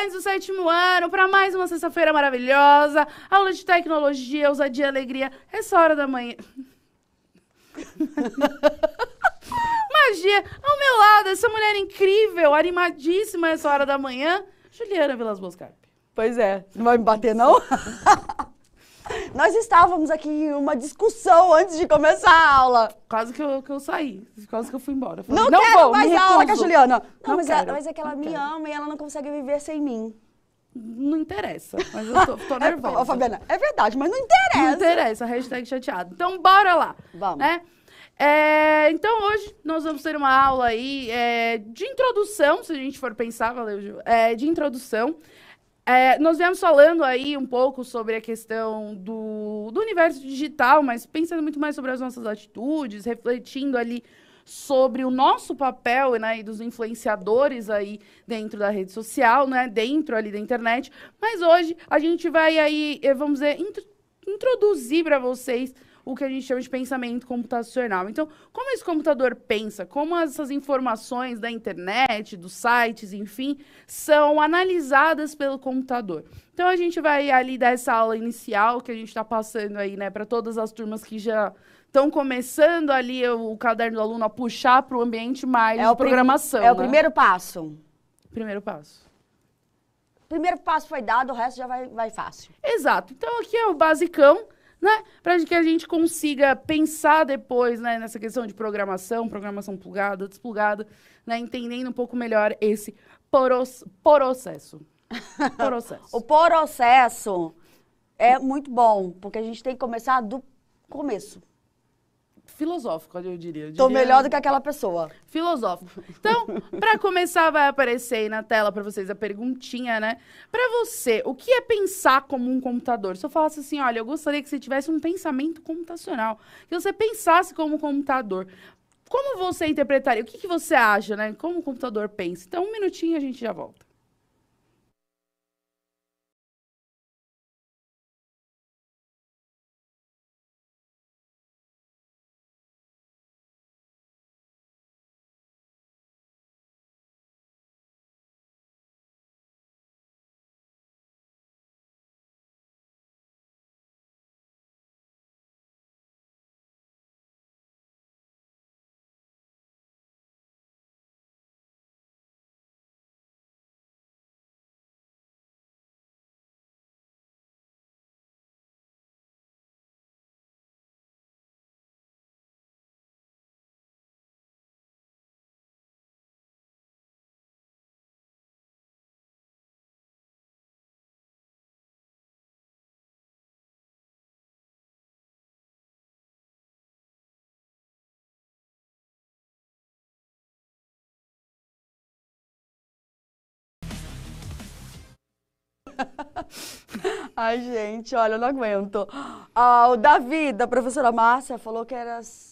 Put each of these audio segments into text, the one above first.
estudantes do 7º ano, para mais uma sexta-feira maravilhosa, aula de tecnologia, ousadia e alegria, essa hora da manhã. Magia, ao meu lado, essa mulher incrível, animadíssima essa hora da manhã, Juliana Vilas Boas Carpe. Pois é, não vai me bater, não? Nós estávamos aqui em uma discussão antes de começar a aula. Quase que eu saí, quase que eu fui embora. Falei, não quero vou, mais aula com a Juliana. Não, mas é que ela me quero. ama e ela não consegue viver sem mim. Não interessa, mas eu tô nervosa. Fabiana, é verdade, mas não interessa. Não interessa, hashtag chateado. Então, bora lá. Vamos. Né? Então, hoje, nós vamos ter uma aula aí de introdução, se a gente for pensar, valeu, Ju, de introdução. Nós viemos falando aí um pouco sobre a questão do universo digital, mas pensando muito mais sobre as nossas atitudes, refletindo ali sobre o nosso papel, né, e dos influenciadores aí dentro da rede social, né, dentro ali da internet. Mas hoje a gente vai aí, vamos dizer, introduzir para vocês o que a gente chama de pensamento computacional. Então, como esse computador pensa, como essas informações da internet, dos sites, enfim, são analisadas pelo computador. Então, a gente vai ali dar essa aula inicial que a gente está passando aí, né, para todas as turmas que já estão começando ali o caderno do aluno a puxar para o ambiente mais de programação. É o primeiro passo. Primeiro passo. Primeiro passo foi dado, o resto já vai fácil. Exato. Então, aqui é o basicão, né, para que a gente consiga pensar depois, né, nessa questão de programação plugada, desplugada, né, entendendo um pouco melhor esse processo. O processo é muito bom, porque a gente tem que começar do começo. Filosófico, eu diria. Tô melhor do que aquela pessoa. Filosófico. Então, para começar, vai aparecer aí na tela para vocês a perguntinha, né? Para você, o que é pensar como um computador? Se eu falasse assim, olha, eu gostaria que você tivesse um pensamento computacional, que você pensasse como um computador. Como você interpretaria? O que você acha, né? Como o computador pensa? Então, um minutinho e a gente já volta. Ai, gente, olha, eu não aguento. O Davi, da professora Márcia, falou que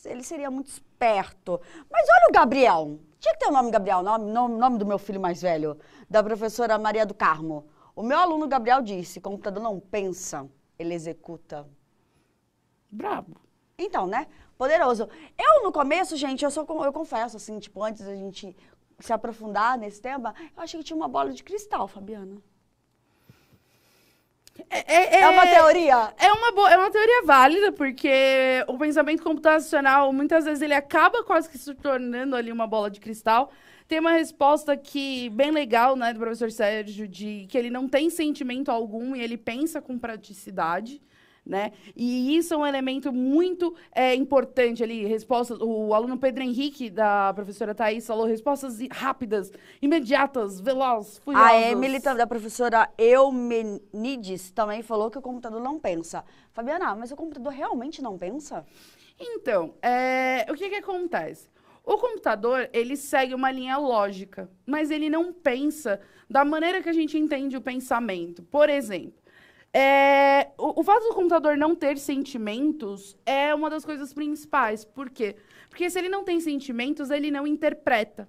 ele seria muito esperto. Mas olha o Gabriel. Tinha que ter o nome Gabriel, nome do meu filho mais velho, da professora Maria do Carmo. O meu aluno Gabriel disse, computador não pensa, ele executa. Brabo. Então, né? Poderoso. Eu, no começo, gente, eu confesso, assim, tipo, antes da gente se aprofundar nesse tema, eu achei que tinha uma bola de cristal, Fabiana. É uma teoria? É uma teoria válida, porque o pensamento computacional, muitas vezes, ele acaba quase que se tornando ali uma bola de cristal. Tem uma resposta que, bem legal, né, do professor Sérgio, de que ele não tem sentimento algum e ele pensa com praticidade, né? E isso é um elemento muito importante ali, respostas. O aluno Pedro Henrique, da professora Thaís, falou respostas rápidas, imediatas, velozes, furiosas. A Emily, da professora Eumenides, também falou que o computador não pensa. Fabiana, mas o computador realmente não pensa? Então, o que acontece? O computador, ele segue uma linha lógica, mas ele não pensa da maneira que a gente entende o pensamento. Por exemplo, o fato do computador não ter sentimentos é uma das coisas principais. Por quê? Porque se ele não tem sentimentos, ele não interpreta.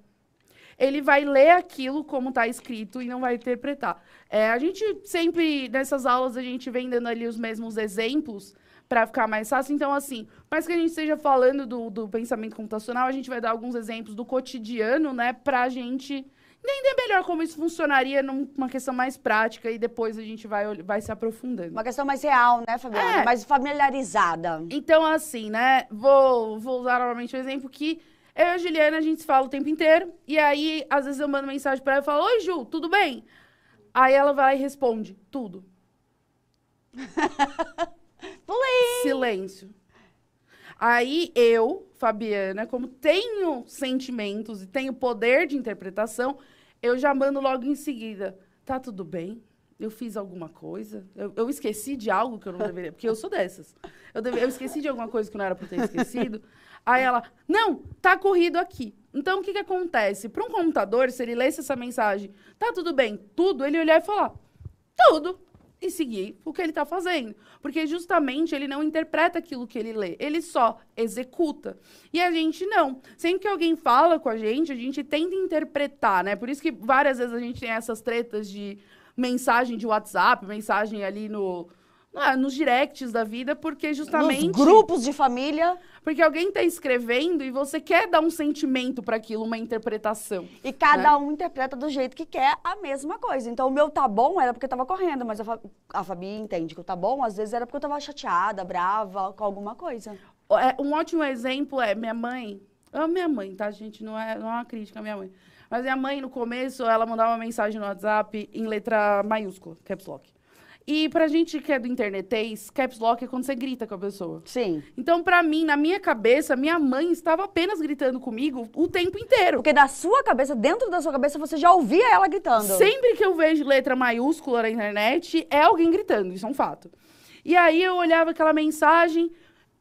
Ele vai ler aquilo como está escrito e não vai interpretar. A gente sempre, nessas aulas, a gente vem dando ali os mesmos exemplos para ficar mais fácil. Então, assim, mais que a gente esteja falando do pensamento computacional, a gente vai dar alguns exemplos do cotidiano, né, para a gente entender melhor como isso funcionaria numa questão mais prática e depois a gente vai se aprofundando. Uma questão mais real, né, Fabiana? Mais familiarizada. Então, assim, né, vou usar novamente o exemplo que eu e a Juliana, a gente se fala o tempo inteiro, e aí, às vezes eu mando mensagem pra ela e falo, oi, Ju, tudo bem? Aí ela vai e responde, tudo. Silêncio. Aí eu, Fabiana, como tenho sentimentos e tenho poder de interpretação, eu já mando logo em seguida, tá tudo bem? Eu fiz alguma coisa? Eu esqueci de algo que eu não deveria, porque eu sou dessas. Eu esqueci de alguma coisa que não era pra eu ter esquecido. Aí ela, não, tá corrido aqui. Então, o que acontece? Para um computador, se ele lesse essa mensagem, tá tudo bem, tudo, ele olhar e falar, tudo, e seguir o que ele tá fazendo. Porque justamente ele não interpreta aquilo que ele lê, ele só executa. E a gente não. Sempre que alguém fala com a gente tenta interpretar, né? Por isso que várias vezes a gente tem essas tretas de mensagem de WhatsApp, mensagem ali nos directs da vida, porque justamente... Nos grupos de família. Porque alguém tá escrevendo e você quer dar um sentimento para aquilo, uma interpretação. E cada um interpreta do jeito que quer a mesma coisa. Então, o meu tá bom era porque eu tava correndo, mas a Fabi entende que o tá bom, às vezes era porque eu tava chateada, brava, com alguma coisa. Um ótimo exemplo é minha mãe. Eu amo minha mãe, tá, gente? Não é uma crítica à minha mãe. Mas minha mãe, no começo, ela mandava uma mensagem no WhatsApp em letra maiúscula, caps lock. E pra gente que é do internetês, caps lock é quando você grita com a pessoa. Sim. Então, pra mim, na minha cabeça, minha mãe estava apenas gritando comigo o tempo inteiro. Porque da sua cabeça, dentro da sua cabeça, você já ouvia ela gritando. Sempre que eu vejo letra maiúscula na internet, é alguém gritando, isso é um fato. E aí eu olhava aquela mensagem,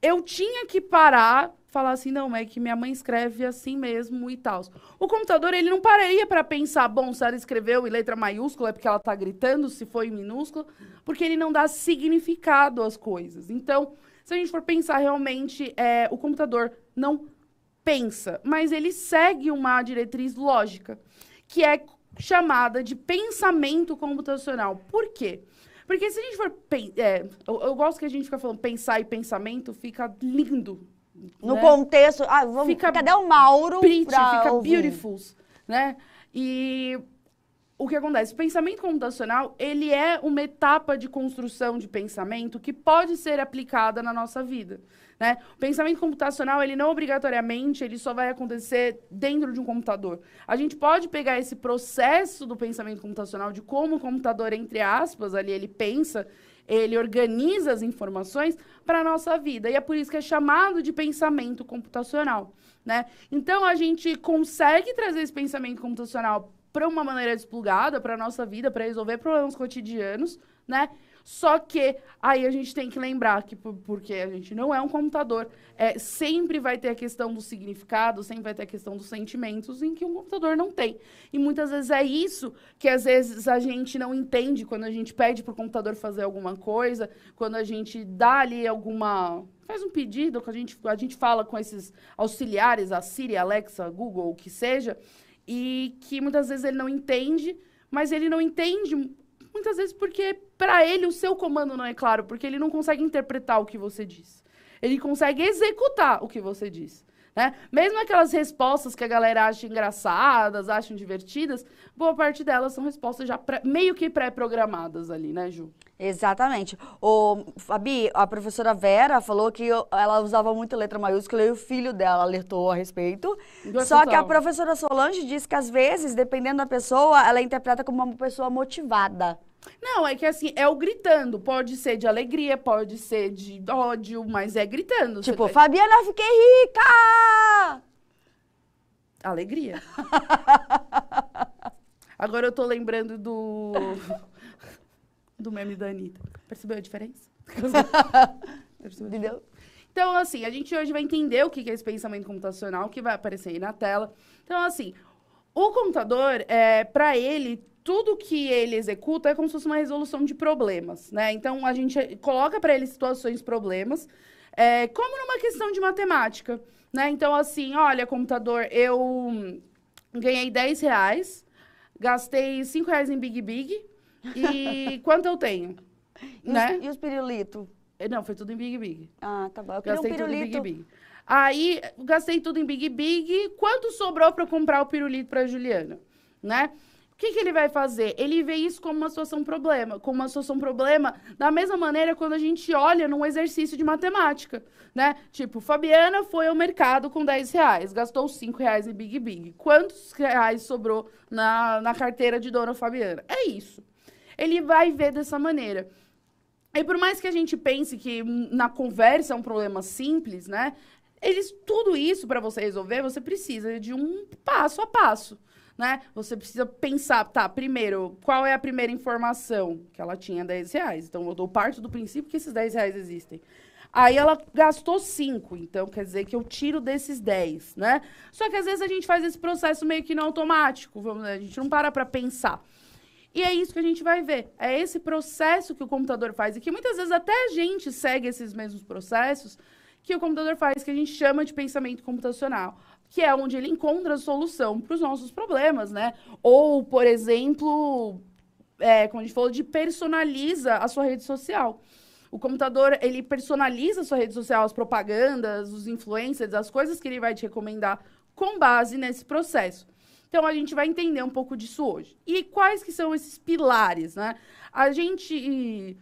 eu tinha que parar, falar assim, não, é que minha mãe escreve assim mesmo e tal. O computador, ele não pararia para pensar, bom, se ela escreveu em letra maiúscula é porque ela tá gritando, se foi em minúscula, porque ele não dá significado às coisas. Então, se a gente for pensar realmente, o computador não pensa, mas ele segue uma diretriz lógica, que é chamada de pensamento computacional. Por quê? Porque se a gente for... eu gosto que a gente fica falando pensar e pensamento, fica lindo. No né? contexto... cadê o Mauro Fica ouvir? beautiful, né? E o que acontece? O pensamento computacional, ele é uma etapa de construção de pensamento que pode ser aplicada na nossa vida, né? O pensamento computacional, ele não obrigatoriamente, ele só vai acontecer dentro de um computador. A gente pode pegar esse processo do pensamento computacional, de como o computador, entre aspas, ali ele pensa, ele organiza as informações para a nossa vida. E é por isso que é chamado de pensamento computacional, né? Então, a gente consegue trazer esse pensamento computacional para uma maneira desplugada para a nossa vida, para resolver problemas cotidianos, né? Só que aí a gente tem que lembrar que, porque a gente não é um computador, sempre vai ter a questão do significado, sempre vai ter a questão dos sentimentos em que um computador não tem. E muitas vezes é isso que às vezes a gente não entende quando a gente pede para o computador fazer alguma coisa, quando a gente dá ali faz um pedido, que a gente fala com esses auxiliares, a Siri, Alexa, Google, o que seja, e que muitas vezes ele não entende, mas ele não entende muitas vezes porque para ele o seu comando não é claro, porque ele não consegue interpretar o que você diz. Ele consegue executar o que você diz, né? Mesmo aquelas respostas que a galera acha engraçadas, acham divertidas, boa parte delas são respostas já meio que pré-programadas ali, né, Ju? Exatamente. Fabi, a professora Vera falou que ela usava muito letra maiúscula e o filho dela alertou a respeito. Só que a professora Solange disse que, às vezes, dependendo da pessoa, ela interpreta como uma pessoa motivada. Não, é que assim, é o gritando. Pode ser de alegria, pode ser de ódio, mas é gritando. Tipo, Fabiana, fiquei rica! Alegria. Agora eu tô lembrando do meme da Anitta. Percebeu a diferença? Entendeu? Então, assim, a gente hoje vai entender o que é esse pensamento computacional, que vai aparecer aí na tela. Então, assim, o computador, para ele, tudo que ele executa é como se fosse uma resolução de problemas, né? Então, a gente coloca para ele situações, problemas, como numa questão de matemática, né? Então, assim, olha, computador, eu ganhei R$10, gastei R$5 em Big Big, e quanto eu tenho? Né? E os pirulitos? Não, foi tudo em Big Big. Ah, tá bom. Eu queria um pirulito. Tudo em Big Big. Aí, gastei tudo em Big Big. Quanto sobrou para eu comprar o pirulito para Juliana? né? O que ele vai fazer? Ele vê isso como uma situação problema, da mesma maneira quando a gente olha num exercício de matemática, né? Tipo, Fabiana foi ao mercado com R$10, gastou R$5 em Big Big. Quantos reais sobrou na carteira de dona Fabiana? É isso. Ele vai ver dessa maneira. E por mais que a gente pense que na conversa é um problema simples, né? Tudo isso, para você resolver, você precisa de um passo a passo. Né? Você precisa pensar, tá, primeiro, qual é a primeira informação? Que ela tinha R$10. Então, eu dou parte do princípio que esses R$10 existem. Aí, ela gastou 5. Então, quer dizer que eu tiro desses 10, né? Só que, às vezes, a gente faz esse processo meio que no automático. Vamos dizer, a gente não para pensar. E é isso que a gente vai ver. É esse processo que o computador faz. E que, muitas vezes, até a gente segue esses mesmos processos que o computador faz, que a gente chama de pensamento computacional, que é onde ele encontra a solução para os nossos problemas, né? Ou, por exemplo, como a gente falou, de personaliza a sua rede social. O computador, ele personaliza a sua rede social, as propagandas, os influencers, as coisas que ele vai te recomendar com base nesse processo. Então, a gente vai entender um pouco disso hoje. E quais que são esses pilares, né? A gente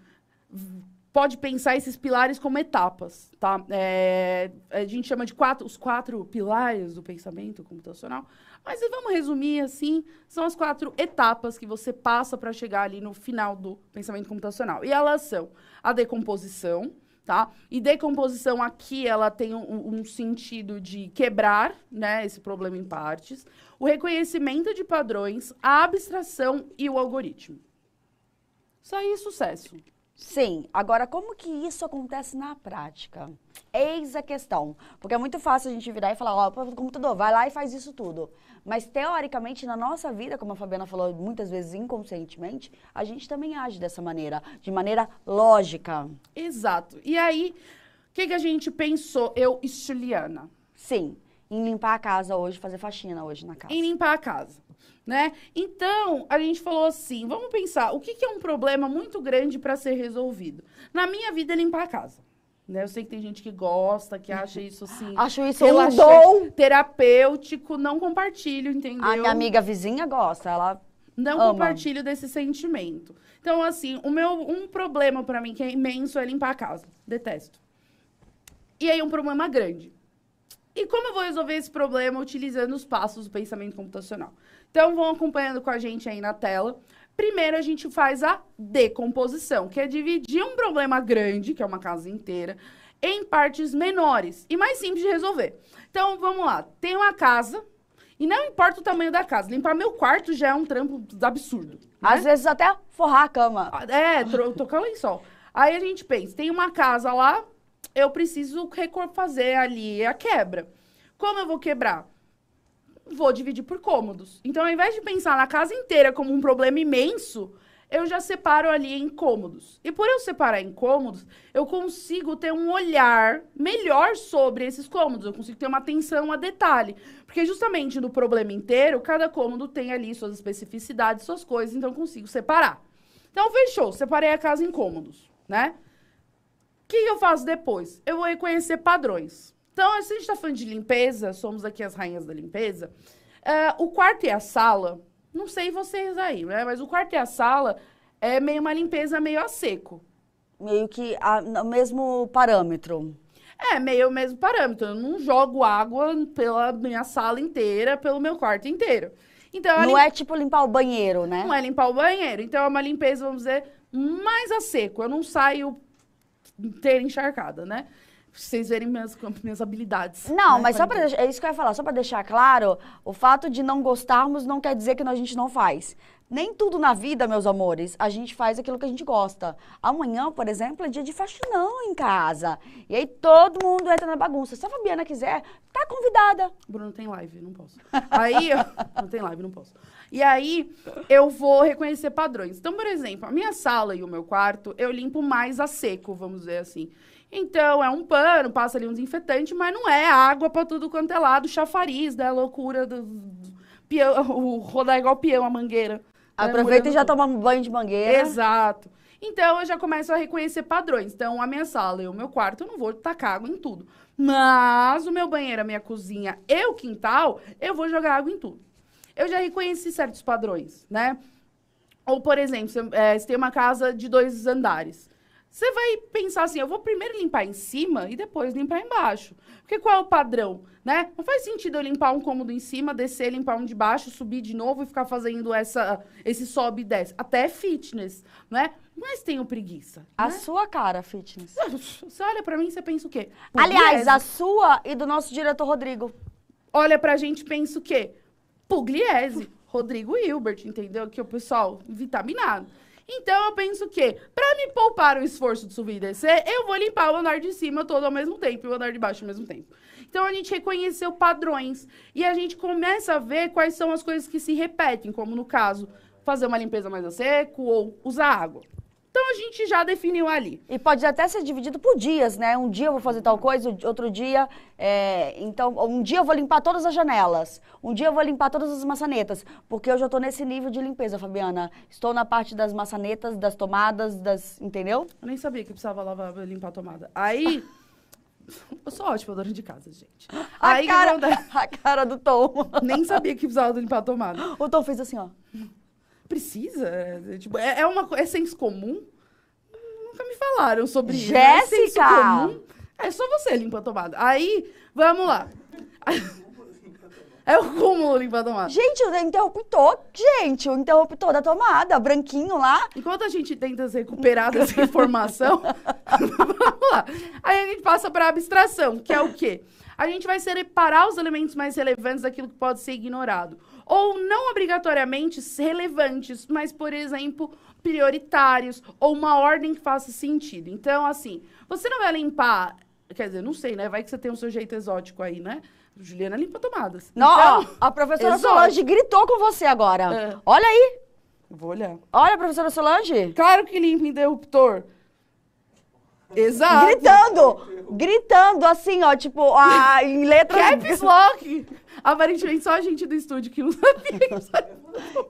pode pensar esses pilares como etapas, tá? A gente chama de os 4 pilares do pensamento computacional, mas vamos resumir assim, são as 4 etapas que você passa para chegar ali no final do pensamento computacional. E elas são a decomposição, tá? E decomposição aqui, ela tem um sentido de quebrar, né, esse problema em partes, o reconhecimento de padrões, a abstração e o algoritmo. Isso aí, sucesso. Sim. Agora, como que isso acontece na prática? Eis a questão. Porque é muito fácil a gente virar e falar, ó, o computador, vai lá e faz isso tudo. Mas, teoricamente, na nossa vida, como a Fabiana falou muitas vezes inconscientemente, a gente também age dessa maneira, de maneira lógica. Exato. E aí, o que a gente pensou, Juliana? Sim. Em limpar a casa hoje, fazer faxina hoje na casa. Em limpar a casa. Né? Então, a gente falou assim, vamos pensar, o que é um problema muito grande para ser resolvido? Na minha vida, é limpar a casa. Né? Eu sei que tem gente que gosta, que acha isso assim... Acho isso um dom terapêutico, não compartilho, entendeu? A minha amiga vizinha gosta, ela não ama. Compartilho desse sentimento. Então, assim, um problema para mim que é imenso é limpar a casa. Detesto. E aí, um problema grande. E como eu vou resolver esse problema utilizando os passos do pensamento computacional? Então, vão acompanhando com a gente aí na tela. Primeiro, a gente faz a decomposição, que é dividir um problema grande, que é uma casa inteira, em partes menores e mais simples de resolver. Então, vamos lá. Tem uma casa, e não importa o tamanho da casa. Limpar meu quarto já é um trampo absurdo. Né? Às vezes até forrar a cama. Tocar o lençol. Aí a gente pensa, tem uma casa lá, eu preciso fazer ali a quebra. Como eu vou quebrar? Vou dividir por cômodos. Então, ao invés de pensar na casa inteira como um problema imenso, eu já separo ali em cômodos. E por eu separar em cômodos, eu consigo ter um olhar melhor sobre esses cômodos. Eu consigo ter uma atenção a detalhe. Porque justamente no problema inteiro, cada cômodo tem ali suas especificidades, suas coisas, então eu consigo separar. Então, fechou. Separei a casa em cômodos, né? O que eu faço depois? Eu vou reconhecer padrões. Então, se a gente está falando de limpeza, somos aqui as rainhas da limpeza, o quarto e a sala, não sei vocês aí, né? Mas o quarto e a sala é meio uma limpeza meio a seco. Meio que o mesmo parâmetro. Meio o mesmo parâmetro. Eu não jogo água pela minha sala inteira, pelo meu quarto inteiro. Então, não é tipo limpar o banheiro, né? Não é limpar o banheiro. Então, é uma limpeza, vamos dizer, mais a seco. Eu não saio inteira encharcada, né? Pra vocês verem minhas habilidades. Não, né? mas só pra deixar, é isso que eu ia falar, só pra deixar claro, o fato de não gostarmos não quer dizer que a gente não faz. Nem tudo na vida, meus amores, a gente faz aquilo que a gente gosta. Amanhã, por exemplo, é dia de faxinão em casa. E aí todo mundo entra na bagunça. Se a Fabiana quiser, tá convidada. Bruno, tem live, não posso. Aí, não tem live, não posso. E aí, eu vou reconhecer padrões. Então, por exemplo, a minha sala e o meu quarto, eu limpo mais a seco, vamos dizer assim. Então, é um pano, passa ali um desinfetante, mas não é água pra tudo quanto é lado, chafariz, né? Loucura do peão, rodar igual peão, a mangueira. Aproveita e já toma um banho de mangueira. Exato. Então, eu já começo a reconhecer padrões. Então, a minha sala e o meu quarto, eu não vou tacar água em tudo. Mas o meu banheiro, a minha cozinha e o quintal, eu vou jogar água em tudo. eu já reconheci certos padrões, né? Ou, por exemplo, você tem uma casa de 2 andares. Você vai pensar assim, eu vou primeiro limpar em cima e depois limpar embaixo. Porque qual é o padrão, né? Não faz sentido eu limpar um cômodo em cima, descer, limpar um de baixo, subir de novo e ficar fazendo esse sobe e desce. Até é fitness, né? Mas tenho preguiça. A né? sua cara, fitness. Você olha pra mim e você pensa o quê? Aliás, Pugliese. a sua e do nosso diretor Rodrigo. Olha pra gente e pensa o quê? Pugliese, Rodrigo Hilbert, entendeu? Que o pessoal vitaminado. Então, eu penso o quê? Pra me poupar o esforço de subir e descer, eu vou limpar o andar de cima todo ao mesmo tempo e o andar de baixo ao mesmo tempo. Então, a gente reconheceu padrões e a gente começa a ver quais são as coisas que se repetem, como no caso, fazer uma limpeza mais a seco ou usar água. Então, a gente já definiu ali. E pode até ser dividido por dias, né? Um dia eu vou fazer tal coisa, outro dia... Então, um dia eu vou limpar todas as janelas. Um dia eu vou limpar todas as maçanetas. Porque eu já tô nesse nível de limpeza, Fabiana. Estou na parte das maçanetas, das tomadas, entendeu? Eu nem sabia que precisava limpar a tomada. Aí... Eu sou ótima dona de casa, gente. Aí, A cara do Tom. nem sabia que precisava limpar a tomada. O Tom fez assim, ó. Precisa? É senso comum? Nunca me falaram sobre isso. É senso Jéssica! comum? É só você limpa a tomada. Aí, vamos lá. É o cúmulo limpar a tomada. Gente, o interruptor da tomada, branquinho lá. Enquanto a gente tenta se recuperar dessa informação, vamos lá. Aí a gente passa para a abstração, que é o quê? A gente vai separar os elementos mais relevantes daquilo que pode ser ignorado. Ou não obrigatoriamente relevantes, mas, por exemplo, prioritários, ou uma ordem que faça sentido. Então, assim, você não vai limpar... Quer dizer, não sei, né? Vai que você tem o seu jeito exótico aí, né? Juliana limpa tomadas. Não, então, ó, a professora exótico. Solange gritou com você agora. É. Olha aí. Vou olhar. Olha, professora Solange. Claro que limpa interruptor. Exato. Gritando assim, ó, tipo, em letras... Caps Lock. Aparentemente só a gente do estúdio que não sabia.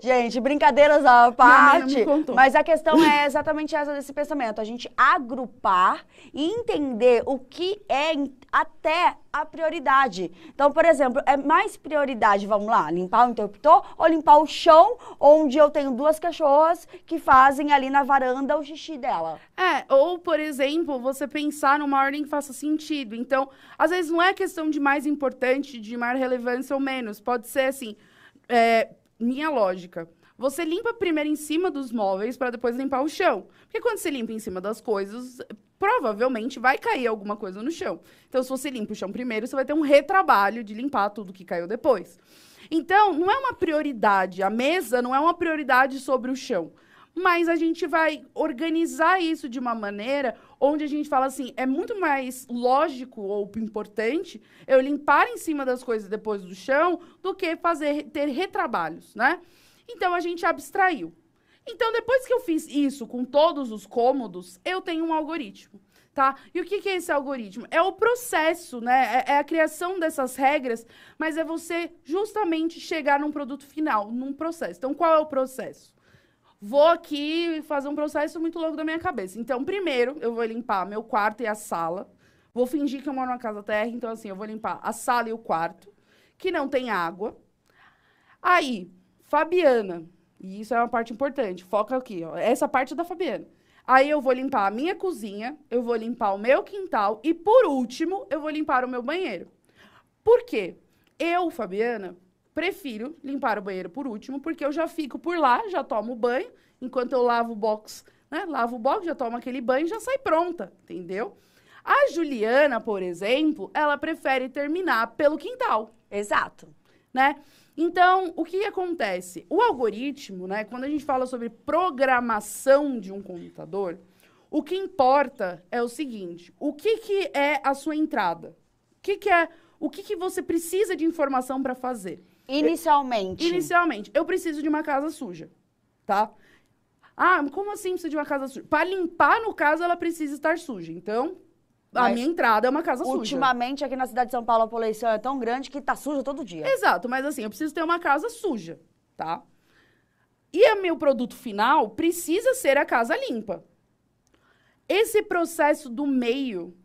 Gente, brincadeiras à Minha mãe parte, não me contou. mas a questão é exatamente essa desse pensamento, a gente agrupar e entender o que é até a prioridade. Então, por exemplo, é mais prioridade, vamos lá, limpar o interruptor ou limpar o chão, onde eu tenho 2 cachorras que fazem ali na varanda o xixi dela. Ou, por exemplo, você pensar numa ordem que faça sentido. Então, às vezes não é questão de mais importante, de maior relevância ou menos. Pode ser assim, minha lógica. Você limpa primeiro em cima dos móveis para depois limpar o chão. Porque quando você limpa em cima das coisas, provavelmente vai cair alguma coisa no chão. Então, se você limpa o chão primeiro, você vai ter um retrabalho de limpar tudo que caiu depois. Então, não é uma prioridade. A mesa não é uma prioridade sobre o chão. Mas a gente vai organizar isso de uma maneira onde a gente fala assim, é muito mais lógico ou importante eu limpar em cima das coisas depois do chão do que ter retrabalhos, né? Então, a gente abstraiu. Então, depois que eu fiz isso com todos os cômodos, eu tenho um algoritmo, tá? E o que é esse algoritmo? É o processo, né? É a criação dessas regras, mas é você justamente chegar num produto final, num processo. Então, qual é o processo? Vou aqui fazer um processo muito louco da minha cabeça. Então, primeiro, eu vou limpar meu quarto e a sala. Vou fingir que eu moro numa casa térrea. Então, assim, eu vou limpar a sala e o quarto, que não tem água. Aí, Fabiana, e isso é uma parte importante, foca aqui, ó, essa parte da Fabiana. Aí, eu vou limpar a minha cozinha, eu vou limpar o meu quintal e, por último, eu vou limpar o meu banheiro. Por quê? Eu, Fabiana... prefiro limpar o banheiro por último, porque eu já fico por lá, já tomo banho, enquanto eu lavo o box, né? Lavo o box, já tomo aquele banho e já sai pronta, entendeu? A Juliana, por exemplo, ela prefere terminar pelo quintal. Exato. Né? Então, o que acontece? O algoritmo, né? Quando a gente fala sobre programação de um computador, o que importa é o seguinte, o que é a sua entrada? O que você precisa de informação para fazer? Inicialmente, eu preciso de uma casa suja, tá? Ah, como assim precisa de uma casa suja? Para limpar, no caso, ela precisa estar suja. Então, a minha entrada é uma casa suja. Ultimamente, aqui na cidade de São Paulo, a poluição é tão grande que tá suja todo dia. Exato, mas assim, eu preciso ter uma casa suja, tá? E o meu produto final precisa ser a casa limpa. Esse processo do meio...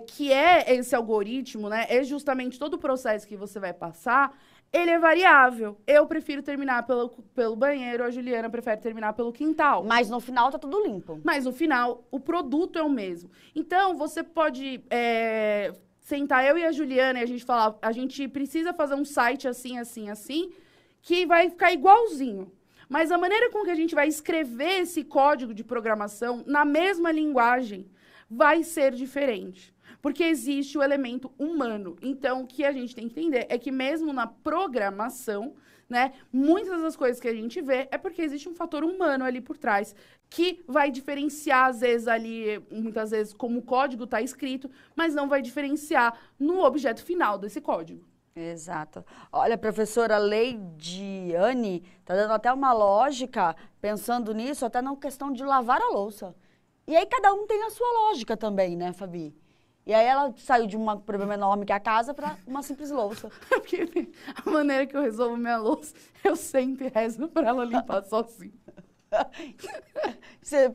que é esse algoritmo, né? É justamente todo o processo que você vai passar, ele é variável. Eu prefiro terminar pelo banheiro, a Juliana prefere terminar pelo quintal. Mas no final tá tudo limpo. Mas no final, o produto é o mesmo. Então, você pode sentar eu e a Juliana e a gente falar, a gente precisa fazer um site assim, assim, assim, que vai ficar igualzinho. Mas a maneira com que a gente vai escrever esse código de programação na mesma linguagem vai ser diferente. Porque existe o elemento humano. Então, o que a gente tem que entender é que mesmo na programação, né, muitas das coisas que a gente vê é porque existe um fator humano ali por trás, que vai diferenciar, às vezes, ali, muitas vezes, como o código está escrito, mas não vai diferenciar no objeto final desse código. Exato. Olha, a professora Leidiane tá dando até uma lógica, pensando nisso, até na questão de lavar a louça. E aí cada um tem a sua lógica também, né, Fabi? E aí ela saiu de um problema enorme que é a casa para uma simples louça. Porque a maneira que eu resolvo minha louça, eu sempre rezo para ela limpar sozinha.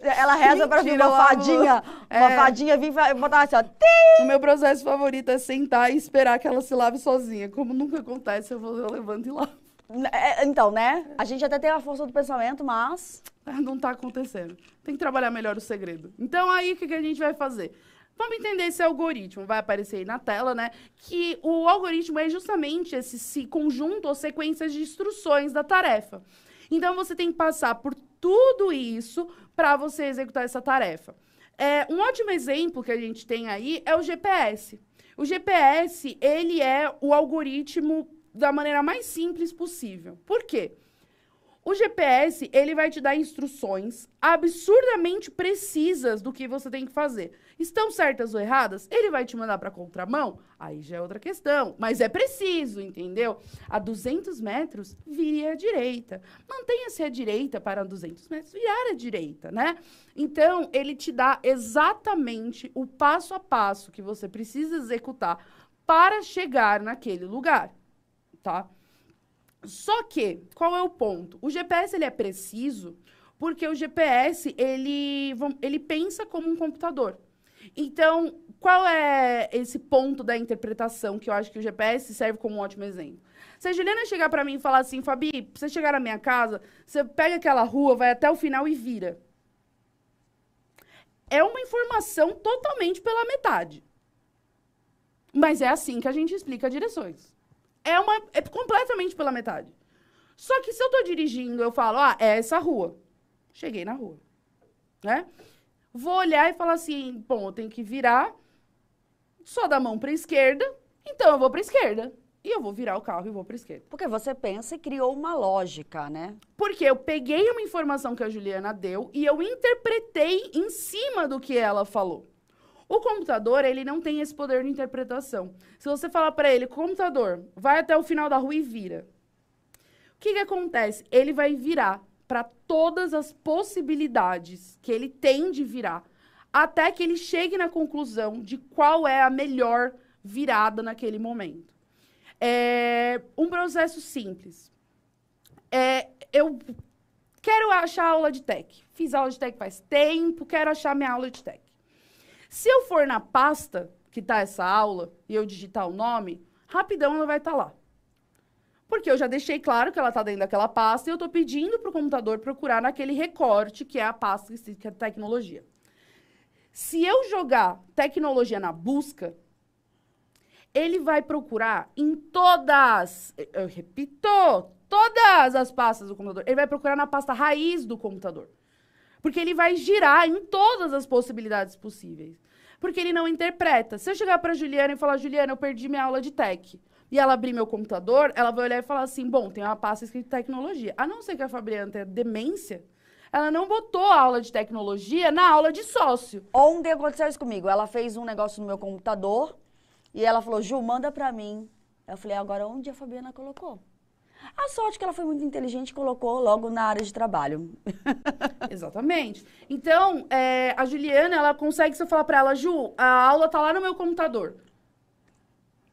Ela reza para vir uma fadinha vir botar assim, ó. O meu processo favorito é sentar e esperar que ela se lave sozinha. Como nunca acontece, eu levanto e lavo. Então, né? A gente até tem a força do pensamento, mas... Não tá acontecendo. Tem que trabalhar melhor o segredo. Então, aí, o que a gente vai fazer? Vamos entender esse algoritmo. Vai aparecer aí na tela, né? Que o algoritmo é justamente esse conjunto ou sequências de instruções da tarefa. Então, você tem que passar por tudo isso para você executar essa tarefa. Um ótimo exemplo que a gente tem aí é o GPS. O GPS, ele é o algoritmo da maneira mais simples possível. Por quê? O GPS, ele vai te dar instruções absurdamente precisas do que você tem que fazer. Estão certas ou erradas? Ele vai te mandar para contramão? Aí já é outra questão. Mas é preciso, entendeu? A 200 metros, vire à direita. Mantenha-se à direita para 200 metros, virar à direita, né? Então, ele te dá exatamente o passo a passo que você precisa executar para chegar naquele lugar, tá? Só que, qual é o ponto? O GPS, ele é preciso porque o GPS, ele pensa como um computador. Então, qual é esse ponto da interpretação que eu acho que o GPS serve como um ótimo exemplo? Se a Juliana chegar para mim e falar assim, Fabi, pra você chegar na minha casa, você pega aquela rua, vai até o final e vira. É uma informação totalmente pela metade. Mas é assim que a gente explica direções. É completamente pela metade. Só que se eu tô dirigindo, eu falo, é essa rua. Cheguei na rua, né? Vou olhar e falar assim, bom, eu tenho que virar só da mão para a esquerda, então eu vou para a esquerda. E eu vou virar o carro e vou para a esquerda. Porque você pensa e criou uma lógica, né? Porque eu peguei uma informação que a Juliana deu e eu interpretei em cima do que ela falou. O computador, ele não tem esse poder de interpretação. Se você falar para ele, computador, vai até o final da rua e vira. O que acontece? Ele vai virar para todas as possibilidades que ele tem de virar, até que ele chegue na conclusão de qual é a melhor virada naquele momento. Um processo simples. Eu quero achar aula de tech. Fiz aula de tech faz tempo, quero achar minha aula de tech. Se eu for na pasta que está essa aula e eu digitar o nome, rapidão ela vai estar lá. Porque eu já deixei claro que ela está dentro daquela pasta e eu estou pedindo para o computador procurar naquele recorte que é a pasta que é tecnologia. Se eu jogar tecnologia na busca, ele vai procurar em todas, eu repito, todas as pastas do computador. Ele vai procurar na pasta raiz do computador. Porque ele vai girar em todas as possibilidades possíveis. Porque ele não interpreta. Se eu chegar para a Juliana e falar, Juliana, eu perdi minha aula de tech, e ela abrir meu computador, ela vai olhar e falar assim, bom, tem uma pasta escrita tecnologia. A não ser que a Fabiana tenha demência, ela não botou a aula de tecnologia na aula de sócio. Ontem aconteceu isso comigo. Ela fez um negócio no meu computador e ela falou, Ju, manda pra mim. Eu falei, agora onde a Fabiana colocou? A sorte que ela foi muito inteligente e colocou logo na área de trabalho. Exatamente. Então, a Juliana, ela consegue, se eu falar pra ela, Ju, a aula tá lá no meu computador.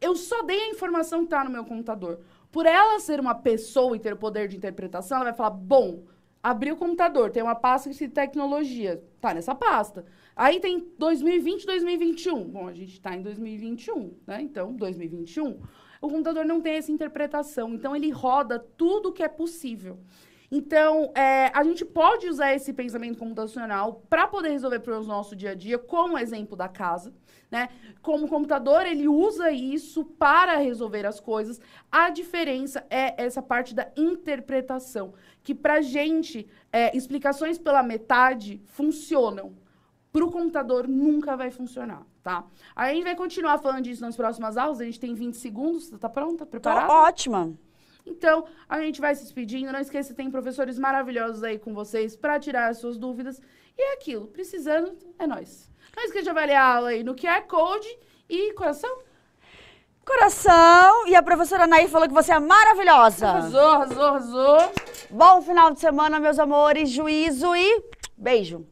Eu só dei a informação que tá no meu computador. Por ela ser uma pessoa e ter o poder de interpretação, ela vai falar, bom, abri o computador, tem uma pasta de tecnologia, tá nessa pasta. Aí tem 2020 e 2021. Bom, a gente tá em 2021, né? Então, 2021. o computador não tem essa interpretação. Então, ele roda tudo que é possível. Então, a gente pode usar esse pensamento computacional para poder resolver problemas do nosso dia a dia, como exemplo da casa, né? Como o computador, ele usa isso para resolver as coisas. A diferença é essa parte da interpretação, que pra gente, explicações pela metade funcionam. Para o computador nunca vai funcionar, tá? Aí a gente vai continuar falando disso nas próximas aulas, a gente tem 20 segundos, tá pronta? Preparada? Tô ótima. Então, a gente vai se despedindo. Não esqueça, tem professores maravilhosos aí com vocês para tirar as suas dúvidas. E é aquilo, precisando, é nóis. Não esqueça de avaliar a aula aí no QR Code e coração. Coração, e a professora Anaí falou que você é maravilhosa. Arrasou, arrasou, arrasou. Bom final de semana, meus amores, juízo e beijo.